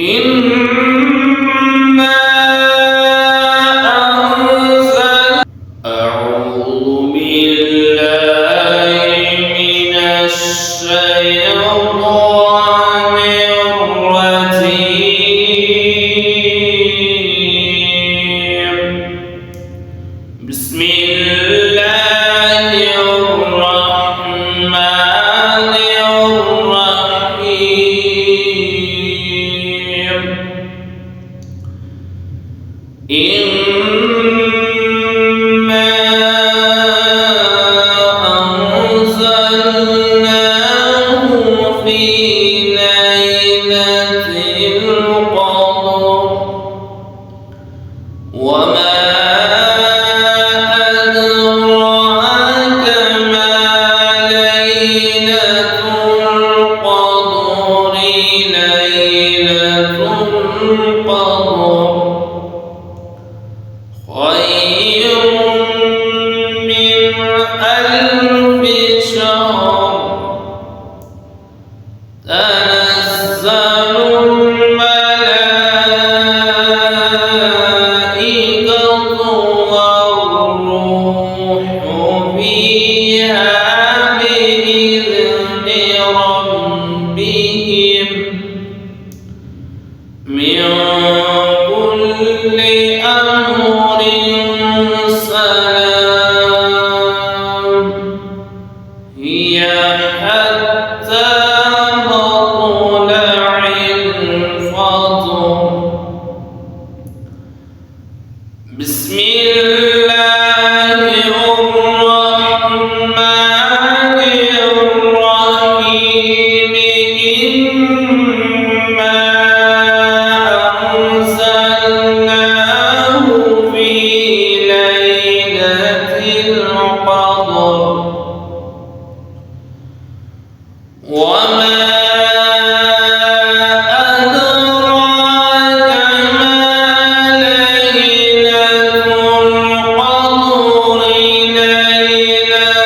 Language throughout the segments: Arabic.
إنا أنزل أعوذ بالله من الشيطان الرجيم بسم الله الرحمن الرحيم إنا أنزلناه في ليلة القدر وما أدراك ما ليلة القدر ليلة القدر خير من ألف شهر تنزل الملائكة والروح فيها بإذن ربهم من كل أمر سلام هي حتى مطلع الفجر بسم الله الرحمن الرحيم إنا أنزلناه في ليلة القدر وما أدراك ما ليلة القدر ليلة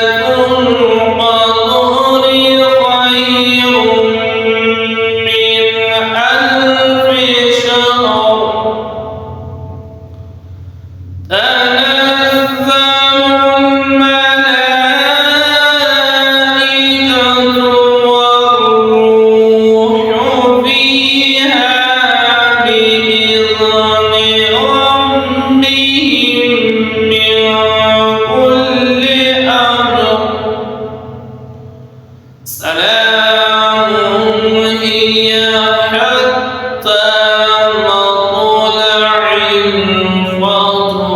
القدر خير من ألف شهر تنزل الملائكة والروح فيها بإذن ربهم من كل أمر سلام هي حتى مطلع الفجر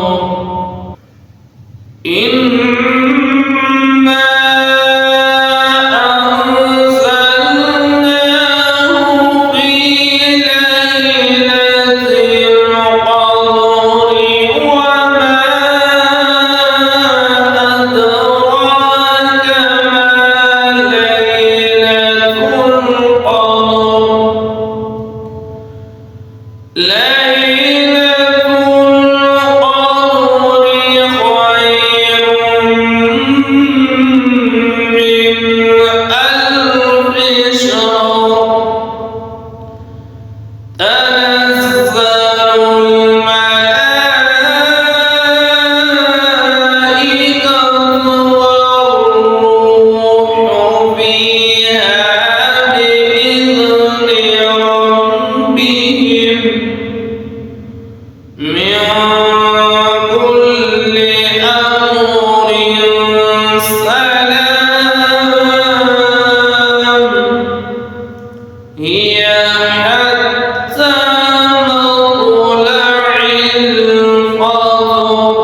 إنا أنزلناه في ليلة القدر وما أدراك ما ليلة القدر ليلة القدر خير من ألف شهر تنزل الملائكة والروح فيها بإذن ربهم من كل أمر سلام هي حتى مطلع الفجر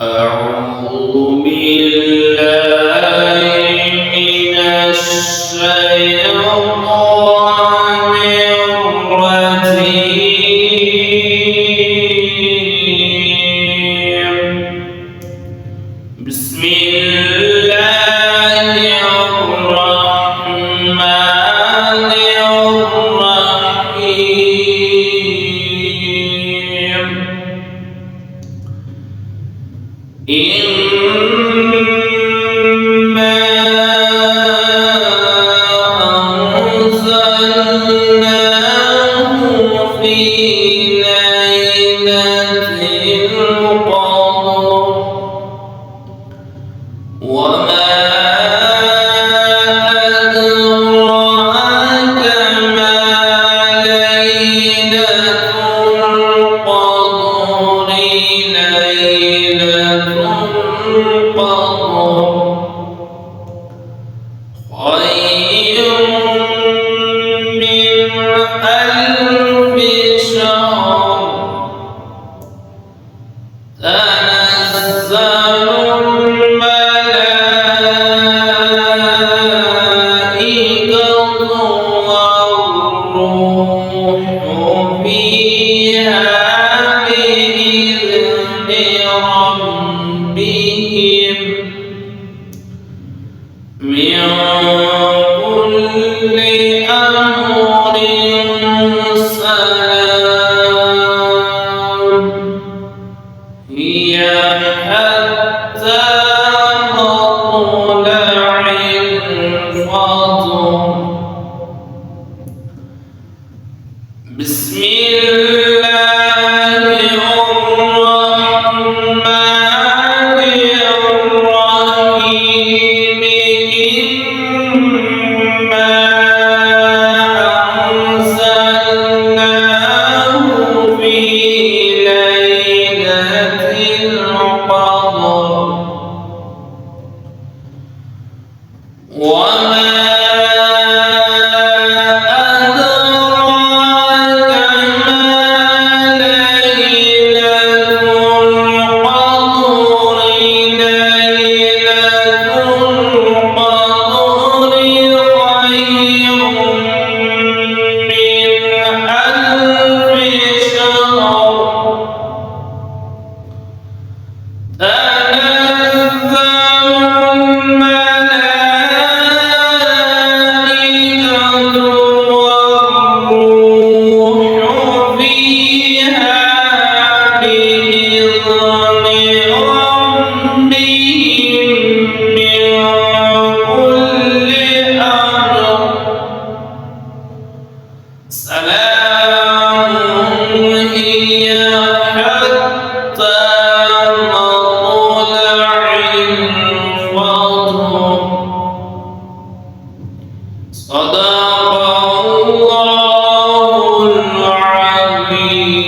أعوذ بالله من الشيطان الرجيم في ليلة القدر وما أدراك ما ليلة القدر ليلة القدر خير من ألف شهر تنزل الملائكة والروح فيها بإذن ربهم من كل أمر سلام هي حتى مطلع الفجر بسم الله الرحمن الرحيم إنا أنزلناه في ليلة القدر وما سلام هي حتى مطلع الفجر صدق الله العظيم